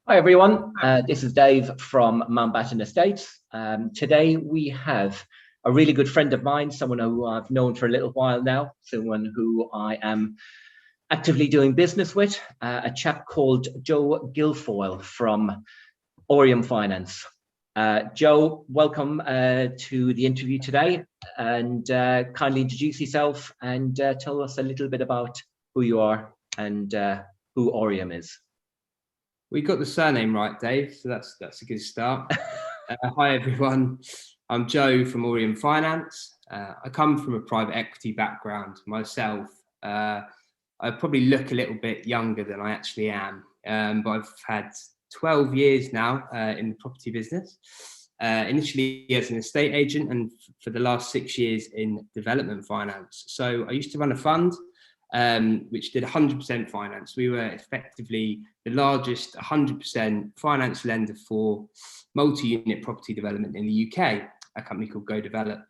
Hi everyone, this is Dave from Mountbatten Estates. Today we have a really good friend of mine, someone who I've known for a little while now, someone who I am actively doing business with, a chap called Joe Guilfoyle from Orium Finance. Joe, welcome to the interview today, and kindly introduce yourself and tell us a little bit about who you are and who Orium is. We got the surname right, Dave, so that's a good start. Hi everyone, I'm Joe from Orium Finance. I come from a private equity background myself. I probably look a little bit younger than I actually am, but I've had 12 years now in the property business. Initially as an estate agent, and for the last 6 years in development finance. So I used to run a fund which did 100% finance. We were effectively the largest 100% finance lender for multi-unit property development in the UK, a company called Go Develop.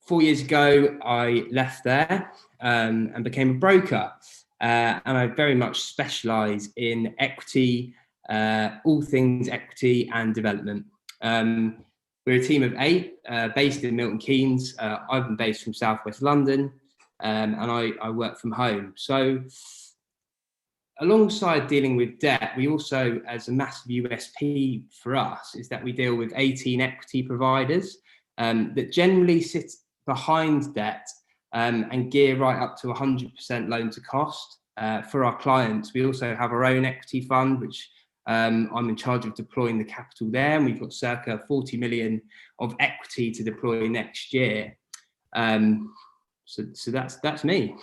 4 years ago, I left there and became a broker. And I very much specialise in equity, all things equity and development. We're a team of 8 based in Milton Keynes. I'm based from Southwest London. And I work from home. So alongside dealing with debt, we also, as a massive USP for us, is that we deal with 18 equity providers that generally sit behind debt and gear right up to 100% loan to cost. For our clients, we also have our own equity fund, which I'm in charge of deploying the capital there. And we've got circa 40 million of equity to deploy next year. So that's me.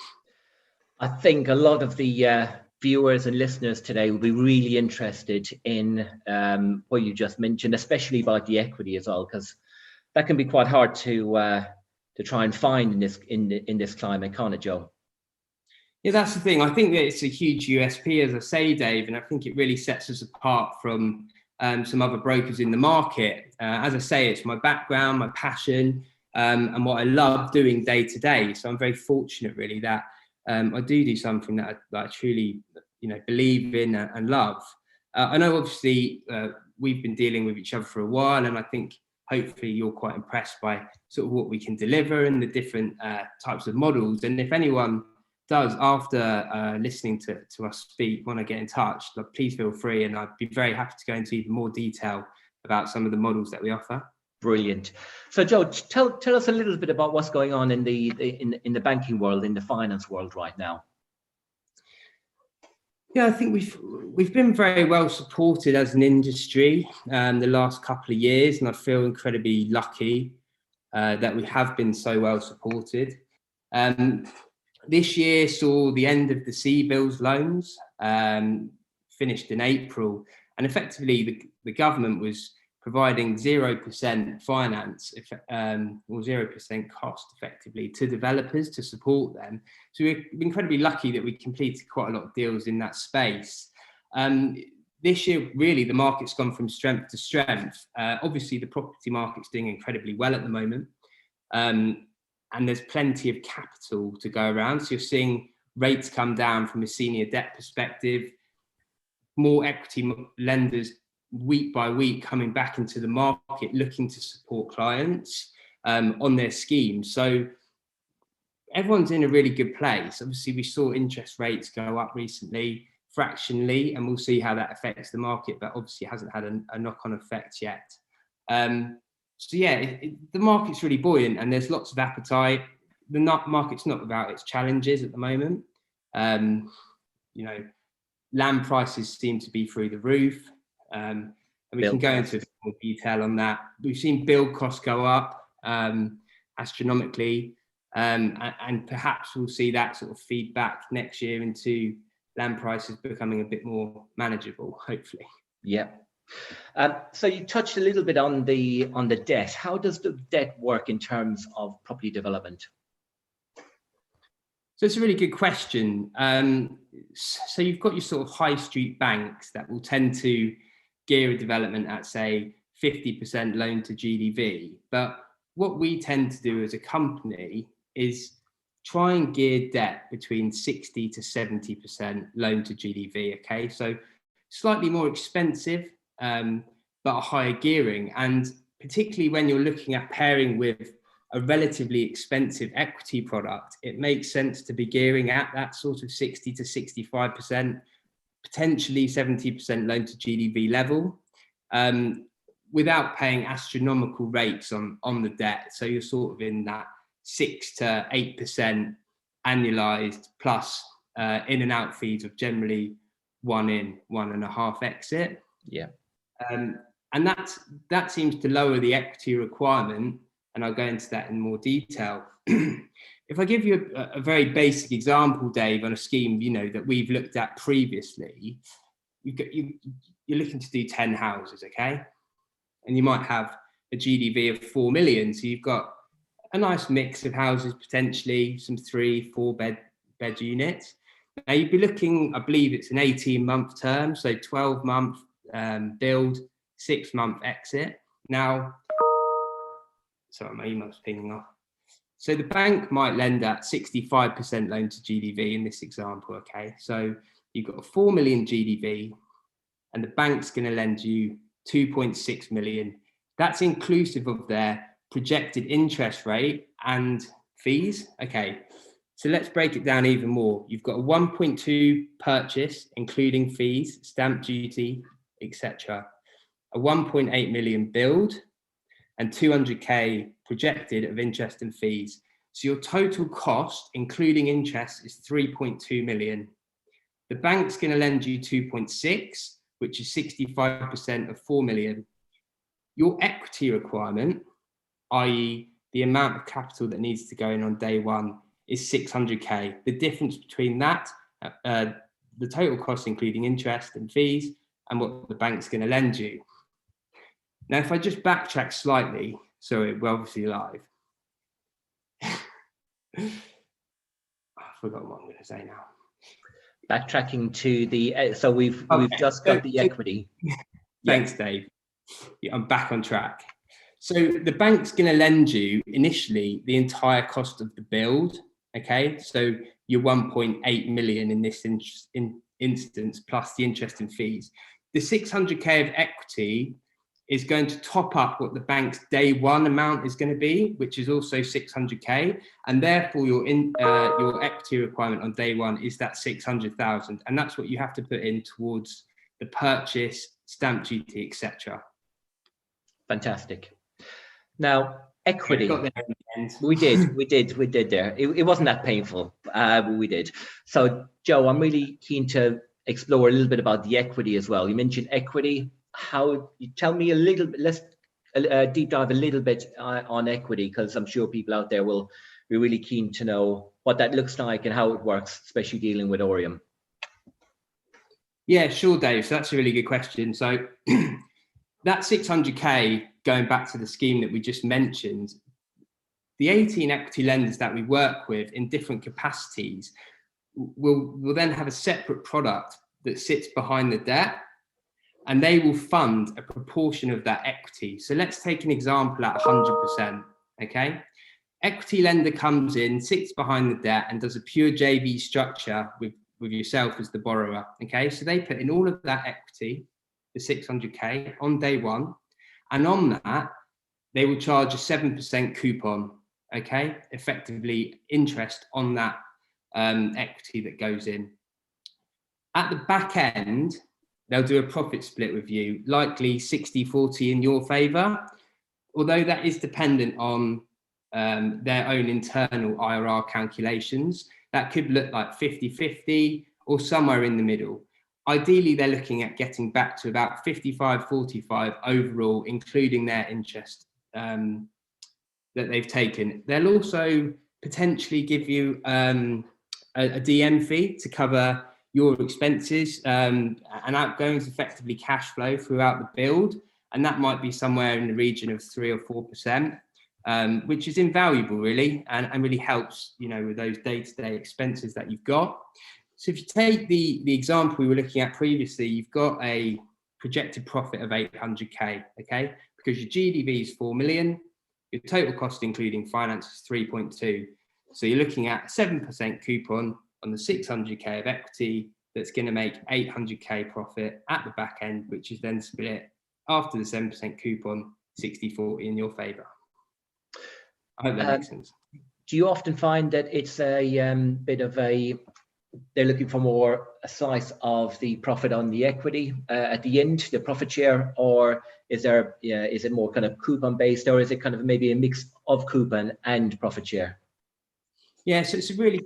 I think a lot of the viewers and listeners today will be really interested in what you just mentioned, especially about the equity as well, because that can be quite hard to try and find in this climate, can't it, Joe? Yeah, that's the thing. I think that it's a huge USP, as I say, Dave, and I think it really sets us apart from some other brokers in the market. As I say, it's my background, my passion. And what I love doing day to day. So I'm very fortunate, really, that I do something that I truly, believe in and love. I know, obviously, we've been dealing with each other for a while, and I think hopefully you're quite impressed by sort of what we can deliver and the different types of models. And if anyone does, after listening to us speak, want to get in touch, please feel free, and I'd be very happy to go into even more detail about some of the models that we offer. Brilliant. So, Joe, tell us a little bit about what's going on in the banking world, in the finance world right now. Yeah, I think we've been very well supported as an industry the last couple of years, and I feel incredibly lucky that we have been so well supported. This year saw the end of the CBILS loans, finished in April, and effectively the government was providing 0% finance or 0% cost effectively to developers to support them. So we're incredibly lucky that we completed quite a lot of deals in that space. This year, really, the market's gone from strength to strength. Obviously, the property market's doing incredibly well at the moment. And there's plenty of capital to go around. So you're seeing rates come down from a senior debt perspective, more equity lenders week by week coming back into the market looking to support clients on their schemes. So everyone's in a really good place. Obviously, we saw interest rates go up recently fractionally, and we'll see how that affects the market, but obviously it hasn't had a knock-on effect yet. So yeah, the market's really buoyant and there's lots of appetite. The market's not without its challenges at the moment. Land prices seem to be through the roof. And we can go into more detail on that. We've seen build costs go up astronomically, and perhaps we'll see that sort of feedback next year into land prices becoming a bit more manageable, hopefully. Yeah. So you touched a little bit on the debt. How does the debt work in terms of property development? So it's a really good question. So you've got your sort of high street banks that will tend to gear a development at, say, 50% loan to GDV. But what we tend to do as a company is try and gear debt between 60 to 70% loan to GDV. Okay, so slightly more expensive, but a higher gearing. And particularly when you're looking at pairing with a relatively expensive equity product, it makes sense to be gearing at that sort of 60 to 65%, potentially 70% loan to GDV level, without paying astronomical rates on the debt. So you're sort of in that 6 to 8% annualized plus in and out fees of generally 1 in, 1.5 exit. Yeah. And that seems to lower the equity requirement, and I'll go into that in more detail. If I give you a very basic example, Dave, on a scheme, you know, that we've looked at previously, you're looking to do 10 houses, okay? And you might have a GDV of 4 million. So you've got a nice mix of houses, potentially some 3-4 bed units. Now you'd be looking, I believe it's an 18-month term, so 12-month build, 6-month exit. Now, sorry, my email's pinging off. So the bank might lend at 65% loan to GDV in this example, okay? So you've got a 4 million GDV and the bank's going to lend you 2.6 million. That's inclusive of their projected interest rate and fees. Okay, so let's break it down even more. You've got a 1.2 purchase, including fees, stamp duty, etc. A 1.8 million build and 200k projected of interest and fees. So your total cost, including interest, is 3.2 million. The bank's going to lend you 2.6, which is 65% of 4 million. Your equity requirement, i.e. the amount of capital that needs to go in on day one, is 600k. The difference between that, the total cost including interest and fees, and what the bank's going to lend you. Now, if I just backtrack slightly, sorry, we're obviously live. I forgot what I'm going to say now. Backtracking to the, so we've just got the equity. Thanks, Dave. Yeah, I'm back on track. So the bank's going to lend you initially the entire cost of the build. Okay, so your 1.8 million in this instance, plus the interest and fees. The 600k of equity is going to top up what the bank's day one amount is going to be, which is also 600k, and therefore your equity requirement on day one is that 600,000, and that's what you have to put in towards the purchase, stamp duty, etc. Fantastic. Now, equity. Got there in the end. We did there. It wasn't that painful, but we did. So, Joe, I'm really keen to explore a little bit about the equity as well. You mentioned equity. How, you tell me a little bit, let's deep dive a little bit on equity, because I'm sure people out there will be really keen to know what that looks like and how it works, especially dealing with Orium. Yeah, sure, Dave. So that's a really good question. So that 600k, going back to the scheme that we just mentioned, the 18 equity lenders that we work with in different capacities will then have a separate product that sits behind the debt, and they will fund a proportion of that equity. So let's take an example at 100%, okay? Equity lender comes in, sits behind the debt and does a pure JV structure with yourself as the borrower, okay? So they put in all of that equity, the 600k, on day one, and on that, they will charge a 7% coupon, okay? Effectively interest on that equity that goes in. At the back end, they'll do a profit split with you, likely 60-40 in your favour, although that is dependent on their own internal IRR calculations. That could look like 50-50 or somewhere in the middle. Ideally, they're looking at getting back to about 55-45 overall, including their interest that they've taken. They'll also potentially give you a DM fee to cover your expenses and outgoings, effectively cash flow throughout the build, and that might be somewhere in the region of 3 or 4%, which is invaluable really, and really helps, you know, with those day-to-day expenses that you've got. So if you take the example we were looking at previously, you've got a projected profit of 800k, okay, because your GDV is 4 million, your total cost including finance is 3.2, so you're looking at 7% coupon on the 600k of equity. that's going to make 800k profit at the back end, which is then split after the 7% coupon 60-40 in your favour. I hope that makes sense. Do you often find that it's a bit of they're looking for more a slice of the profit on the equity at the end, the profit share, or is it more kind of coupon based, or is it kind of maybe a mix of coupon and profit share? Yeah, so it's a really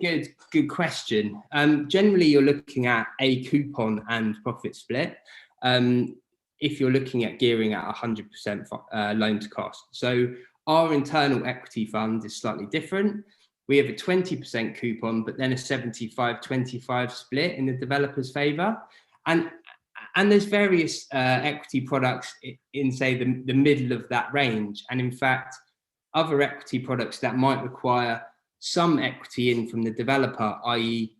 good question. Generally, you're looking at a coupon and profit split. If you're looking at gearing at 100% loan to cost. So our internal equity fund is slightly different. We have a 20% coupon, but then a 75-25 split in the developer's favour. And there's various equity products in, say, the middle of that range. And in fact, other equity products that might require some equity in from the developer, i.e.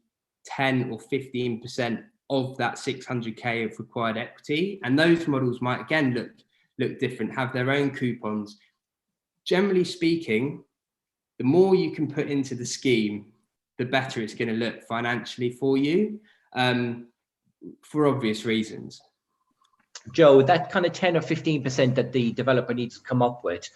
10 or 15% of that 600k of required equity. And those models might, again, look different, have their own coupons. Generally speaking, the more you can put into the scheme, the better it's going to look financially for you, for obvious reasons. Joe, that kind of 10 or 15% that the developer needs to come up with,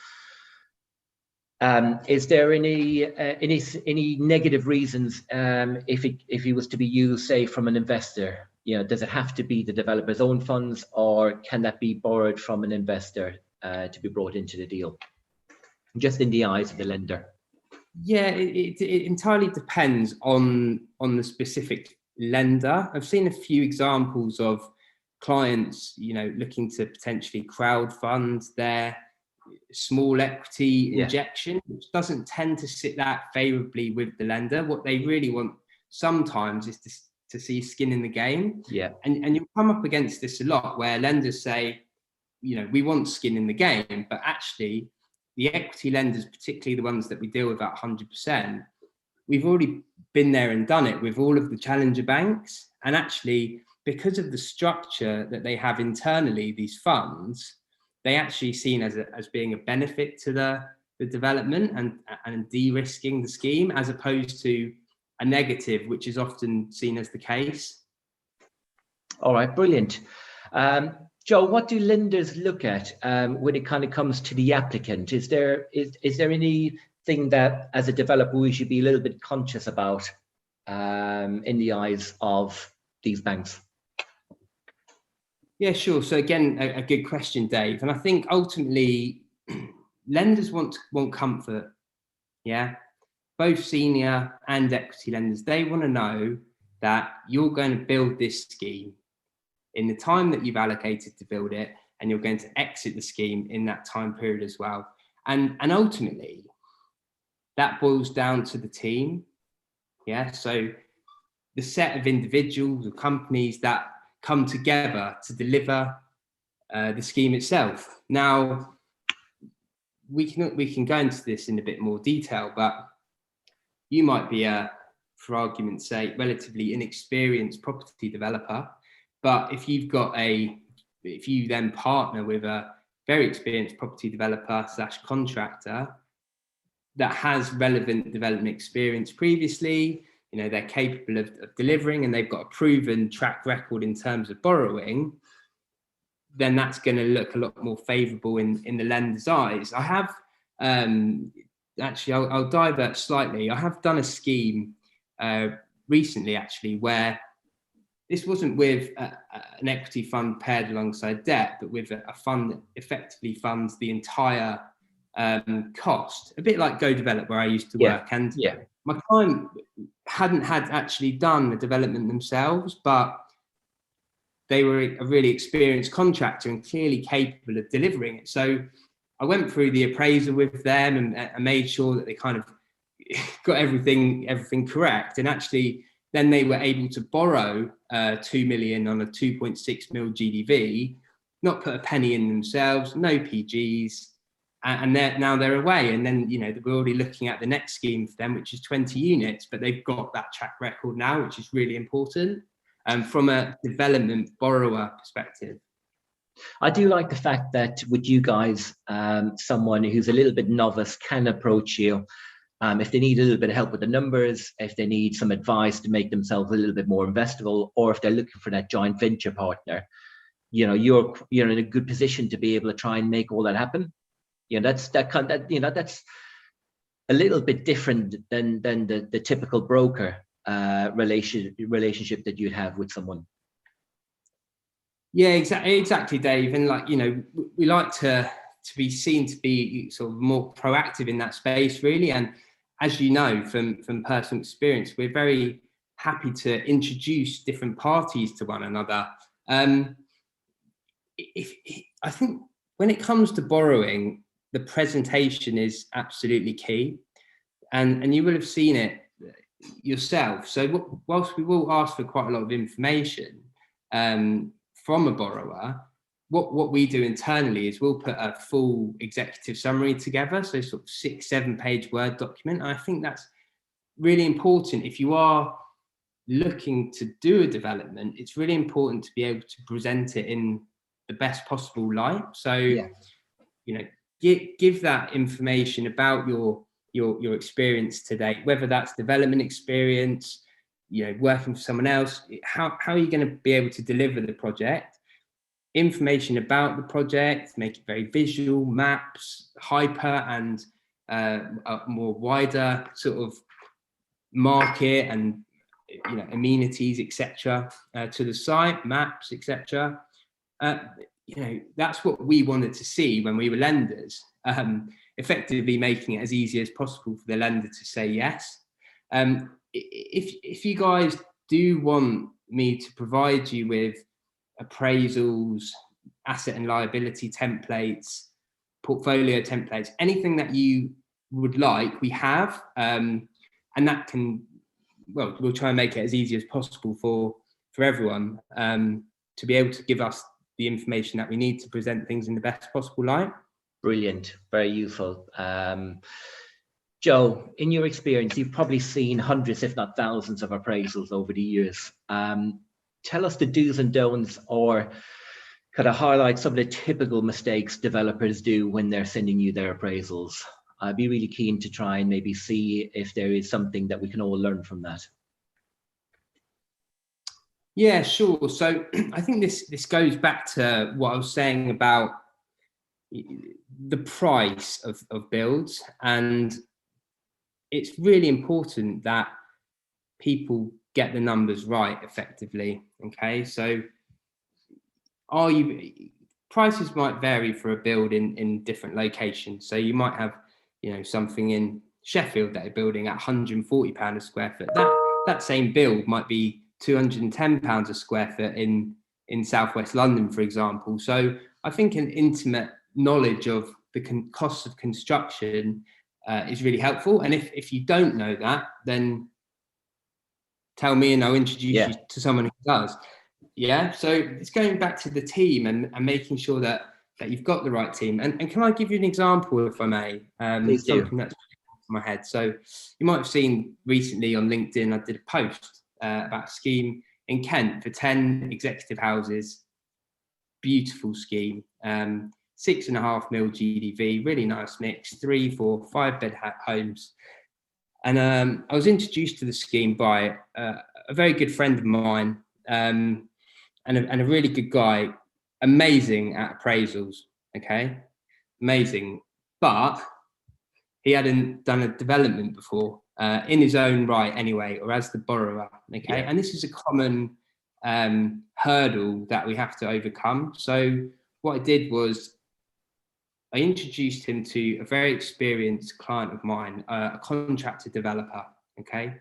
is there any negative reasons if he was to be used, say, from an investor? Does it have to be the developer's own funds, or can that be borrowed from an investor to be brought into the deal, just in the eyes of the lender? Yeah, it entirely depends on the specific lender. I've seen a few examples of clients, looking to potentially crowd fund their small equity injection, which doesn't tend to sit that favorably with the lender. What they really want sometimes is to see skin in the game. Yeah. And you'll come up against this a lot, where lenders say, we want skin in the game, but actually the equity lenders, particularly the ones that we deal with at 100%, we've already been there and done it with all of the challenger banks. And actually, because of the structure that they have internally, these funds, they actually seen as being a benefit to the development and de-risking the scheme, as opposed to a negative, which is often seen as the case. All right, brilliant. Joe, what do lenders look at when it kind of comes to the applicant? Is there anything that, as a developer, we should be a little bit conscious about in the eyes of these banks? Yeah, sure. So again, a good question, Dave. And I think ultimately, lenders want comfort. Yeah, both senior and equity lenders, they want to know that you're going to build this scheme in the time that you've allocated to build it, and you're going to exit the scheme in that time period as well. And ultimately, that boils down to the team. Yeah, so the set of individuals or companies that come together to deliver the scheme itself. Now, we can go into this in a bit more detail, but you might be for argument's sake, relatively inexperienced property developer. But if you then partner with a very experienced property developer / contractor that has relevant development experience previously, they're capable of delivering, and they've got a proven track record in terms of borrowing, then that's going to look a lot more favourable in the lender's eyes. I have, actually, I'll divert slightly. I have done a scheme recently, actually, where this wasn't with an equity fund paired alongside debt, but with a fund that effectively funds the entire cost, a bit like Go Develop, where I used to work. And my client hadn't actually done the development themselves, but they were a really experienced contractor and clearly capable of delivering it. So I went through the appraisal with them and made sure that they kind of got everything correct. And actually, then they were able to borrow 2 million on a 2.6 mil GDV, not put a penny in themselves, no PGs, and now they're away. And then, we're already looking at the next scheme for them, which is 20 units, but they've got that track record now, which is really important from a development borrower perspective. I do like the fact that with you guys, someone who's a little bit novice can approach you If they need a little bit of help with the numbers, if they need some advice to make themselves a little bit more investable, or if they're looking for that joint venture partner, you're in a good position to be able to try and make all that happen. That's a little bit different than the typical broker relationship that you'd have with someone. Yeah, exactly, Dave. And we like to be seen to be sort of more proactive in that space, really. And as you know, from personal experience, we're very happy to introduce different parties to one another. I think when it comes to borrowing, the presentation is absolutely key, and you will have seen it yourself. So whilst we will ask for quite a lot of information from a borrower, what we do internally is we'll put a full executive summary together, so sort of 6-7 page Word document. And I think that's really important. If you are looking to do a development, it's really important to be able to present it in the best possible light. So give that information about your experience today, whether that's development experience, working for someone else. How are you going to be able to deliver the project? Information about the project, make it very visual, maps, hyper and a more wider sort of market and amenities, etc. To the site, maps, etc. That's what we wanted to see when we were lenders, effectively making it as easy as possible for the lender to say yes. If you guys do want me to provide you with appraisals, asset and liability templates, portfolio templates, anything that you would like, we have, and that we'll try and make it as easy as possible for everyone to be able to give us the information that we need to present things in the best possible light. Brilliant, very useful. Joe, in your experience, you've probably seen hundreds, if not thousands, of appraisals over the years. Tell us the do's and don'ts, or kind of highlight some of the typical mistakes developers do when they're sending you their appraisals. I'd be really keen to try and maybe see if there is something that we can all learn from that. Yeah, sure. So I think this goes back to what I was saying about the price of builds, and it's really important that people get the numbers right effectively. Okay, so prices might vary for a build in different locations. So you might have something in Sheffield that are building at £140 a square foot. That same build might be £210 a square foot in southwest London, for example. So I think an intimate knowledge of the costs of construction is really helpful. And if you don't know that, then tell me and I'll introduce you to someone who does. Yeah, so it's going back to the team and making sure that you've got the right team. And can I give you an example, if I may? Please do. Something that's in my head. So you might have seen recently on LinkedIn, I did a post about a scheme in Kent for 10 executive houses. Beautiful scheme. 6.5 mil GDV, really nice mix, 3, 4, 5 bed homes. And I was introduced to the scheme by a very good friend of mine, and a really good guy, amazing at appraisals, okay? Amazing. But he hadn't done a development before, in his own right anyway, or as the borrower, okay? Yeah. And this is a common hurdle that we have to overcome. So what I did was I introduced him to a very experienced client of mine, a contractor developer, okay?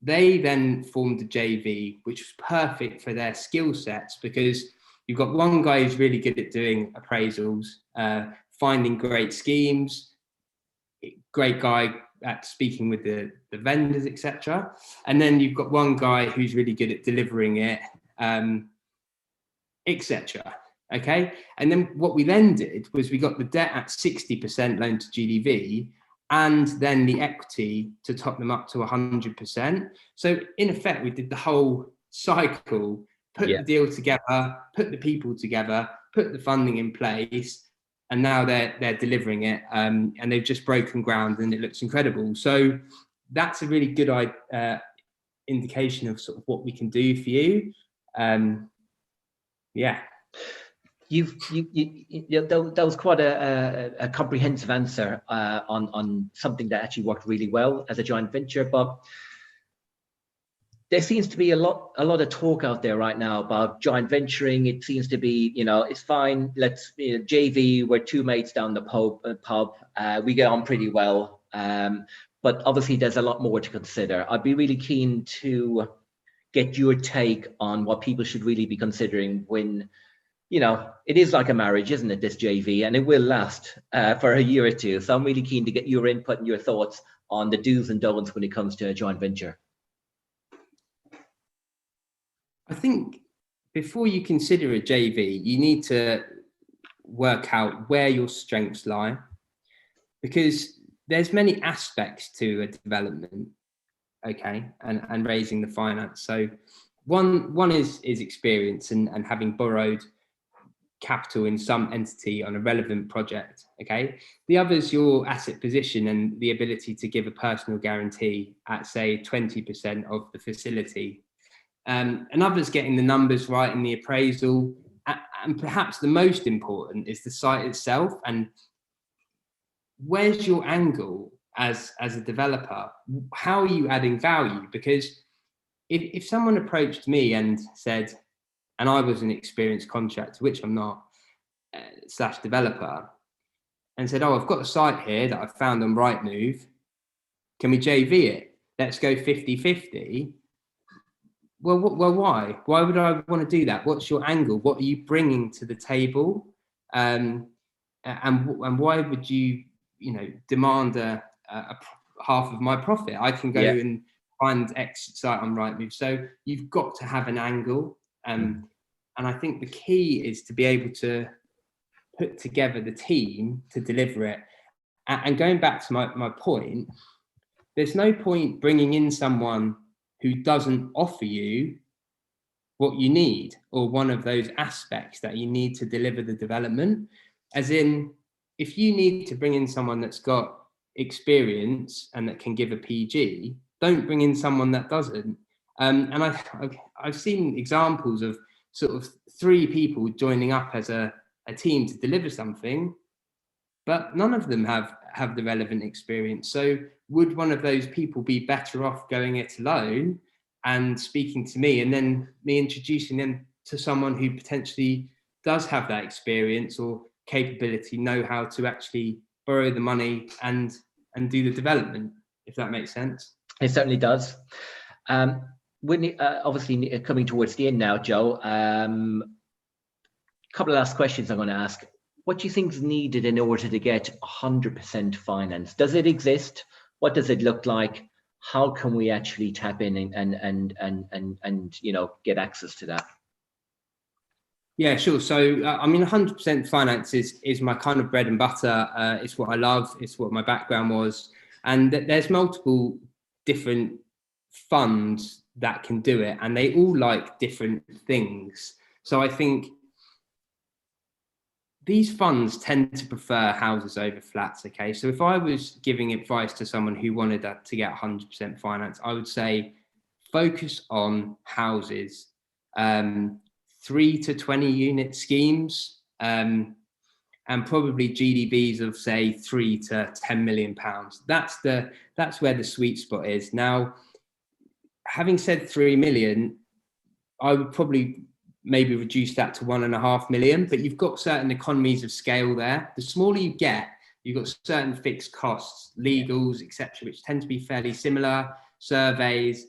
They then formed a JV, which was perfect for their skill sets, because you've got one guy who's really good at doing appraisals, finding great schemes, great guy at speaking with the vendors, etc. And then you've got one guy who's really good at delivering it, etc. Okay. And then what we then did was we got the debt at 60% loan to GDV, and then the equity to top them up to 100%. So in effect, we did the whole cycle, put the deal together, put the people together, put the funding in place, and now they're delivering it, and they've just broken ground, and it looks incredible. So that's a really good indication of sort of what we can do for you. Yeah. That was quite a comprehensive answer on something that actually worked really well as a joint venture. But there seems to be a lot of talk out there right now about joint venturing. It seems to be, it's fine. Let's JV. We're two mates down the pub. We get on pretty well. But obviously, there's a lot more to consider. I'd be really keen to get your take on what people should really be considering when, it is like a marriage, isn't it, this JV, and it will last for a year or two. So I'm really keen to get your input and your thoughts on the do's and don'ts when it comes to a joint venture. I think before you consider a JV, you need to work out where your strengths lie, because there's many aspects to a development, okay, and raising the finance. So one is experience and having borrowed capital in some entity on a relevant project, okay. The other is your asset position and the ability to give a personal guarantee at, say, 20% of the facility. Another is getting the numbers right in the appraisal, and perhaps the most important is the site itself and where's your angle as a developer. How are you adding value? Because if someone approached me and said, and I was an experienced contractor, which I'm not, / developer, and said, I've got a site here that I've found on Rightmove, can we JV it? Let's go 50-50. Well, why? Why would I want to do that? What's your angle? What are you bringing to the table? And why would you, demand a half of my profit? I can go and find X site on Rightmove. So you've got to have an angle. And I think the key is to be able to put together the team to deliver it. And going back to my point, there's no point bringing in someone who doesn't offer you what you need, or one of those aspects that you need to deliver the development. As in, if you need to bring in someone that's got experience and that can give a PG, don't bring in someone that doesn't. And I've seen examples of sort of 3 people joining up as a team to deliver something, but none of them have the relevant experience. So would one of those people be better off going it alone and speaking to me, and then me introducing them to someone who potentially does have that experience or capability, know how to actually borrow the money and do the development, if that makes sense? It certainly does. Whitney, obviously coming towards the end now, Joe, a couple of last questions I'm going to ask. What do you think is needed in order to get 100% finance? Does it exist? What does it look like? How can we actually tap in and get access to that? Yeah, sure. So, 100% finance is my kind of bread and butter. It's what I love. It's what my background was. And there's multiple different funds that can do it, and they all like different things. So I think these funds tend to prefer houses over flats, okay? So if I was giving advice to someone who wanted to get 100% finance, I would say focus on houses, 3 to 20 unit schemes, and probably GDVs of, say, 3 to 10 million pounds. That's where the sweet spot is. Now, having said 3 million, I would probably maybe reduce that to 1.5 million, but you've got certain economies of scale there. The smaller you get, you've got certain fixed costs, legals, etc., which tend to be fairly similar, surveys,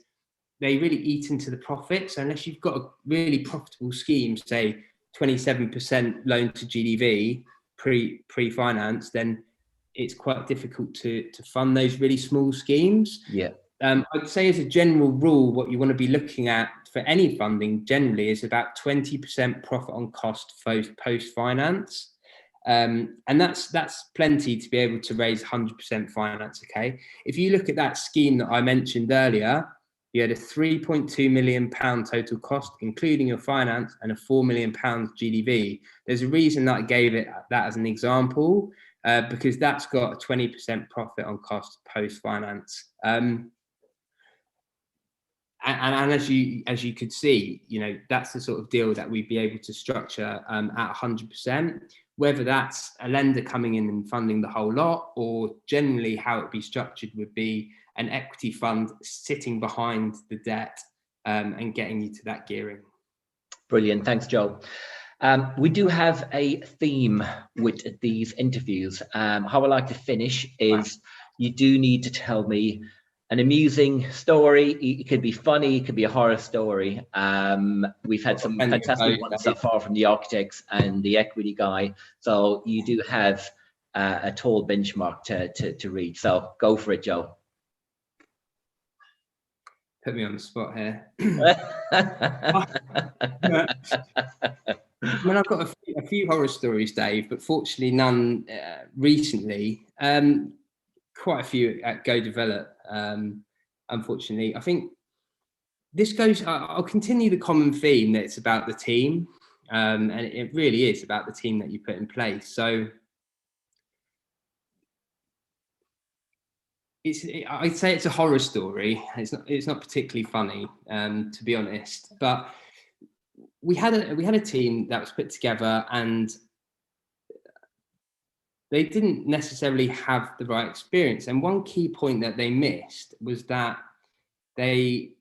they really eat into the profit. So unless you've got a really profitable scheme, say 27% loan to GDV pre-finance, then it's quite difficult to fund those really small schemes. Yeah. I'd say as a general rule, what you want to be looking at for any funding generally is about 20% profit on cost post-finance. And that's plenty to be able to raise 100% finance, okay? If you look at that scheme that I mentioned earlier, You had a £3.2 million total cost, including your finance, and a £4 million GDV. There's a reason that I gave it that as an example, because that's got a 20% profit on cost post finance. And as you could see, that's the sort of deal that we'd be able to structure at 100%. Whether that's a lender coming in and funding the whole lot, or generally how it'd be structured would be an equity fund sitting behind the debt and getting you to that gearing. Brilliant, thanks, Joe. We do have a theme with these interviews. How I like to finish is you do need to tell me an amusing story. It could be funny, it could be a horror story. We've had some fantastic ones so far from the architects and the equity guy. So you do have a tall benchmark to reach. So go for it, Joe. Put me on the spot here. I mean, I've got a few horror stories, Dave, but fortunately none recently. Quite a few at Go Develop, unfortunately. I think this goes, I'll continue the common theme that it's about the team, and it really is about the team that you put in place. So I'd say it's a horror story. It's not particularly funny, to be honest, but we had a team that was put together, and they didn't necessarily have the right experience. And one key point that they missed was that they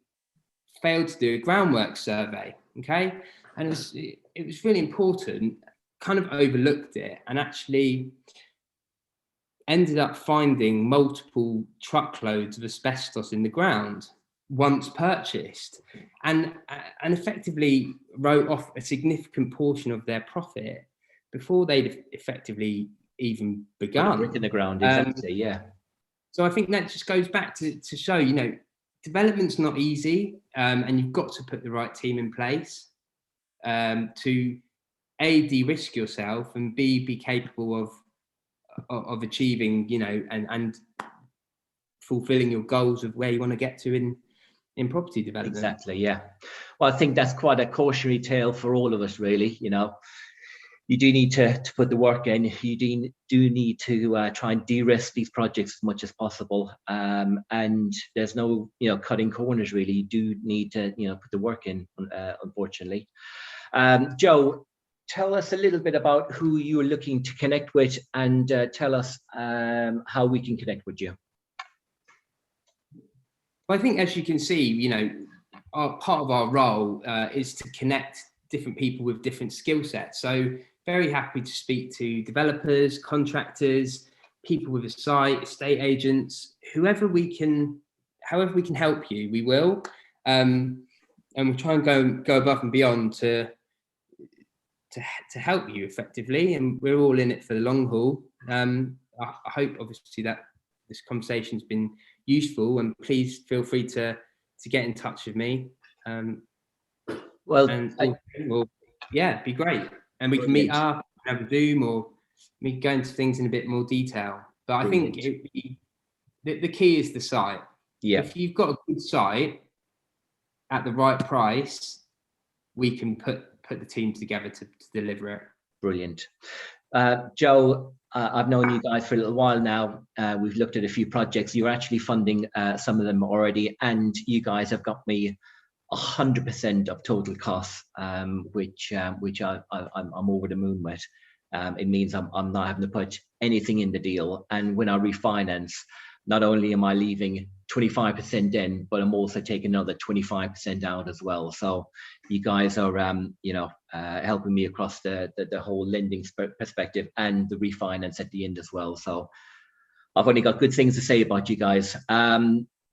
failed to do a groundwork survey. Okay, and it was really important. Kind of overlooked it, and actually ended up finding multiple truckloads of asbestos in the ground once purchased, and effectively wrote off a significant portion of their profit before they'd effectively even begun. Brick in the ground, exactly, yeah. So I think that just goes back to show, development's not easy, and you've got to put the right team in place to A, de-risk yourself, and B, be capable of achieving, and fulfilling your goals of where you want to get to in property development. Exactly, yeah. Well, I think that's quite a cautionary tale for all of us, really. You do need to put the work in. You do need to try and de-risk these projects as much as possible. And there's no, cutting corners, really. You do need to, put the work in, unfortunately. Joe, tell us a little bit about who you're looking to connect with, and tell us how we can connect with you. Well, I think, as you can see, part of our role is to connect different people with different skill sets. So very happy to speak to developers, contractors, people with a site, estate agents, however we can help you, we will. And we'll try and go above and beyond to help you effectively. And we're all in it for the long haul. I hope, obviously, that this conversation's been useful, and please feel free to get in touch with me. Yeah, be great. And we can meet up, have a Zoom, or we can go into things in a bit more detail. But I think the key is the site. Yeah. If you've got a good site at the right price, we can put the team together to deliver it. Brilliant. Joe, I've known you guys for a little while now. We've looked at a few projects. You're actually funding some of them already, and you guys have got me 100% of total costs, which I'm over the moon with. It means I'm not having to put anything in the deal, and when I refinance, not only am I leaving 25% in, but I'm also taking another 25% out as well. So you guys are helping me across the whole lending perspective and the refinance at the end as well. So I've only got good things to say about you guys.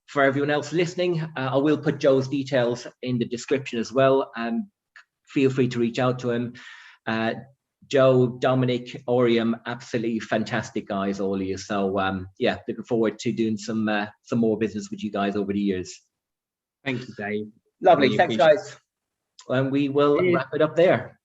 For everyone else listening, I will put Joe's details in the description as well. Feel free to reach out to him. Joe, Dominic, Oriam, absolutely fantastic guys, all of you. So yeah, looking forward to doing some more business with you guys over the years. Thank you, Dave. Lovely, really, thanks guys. And we will wrap it up there.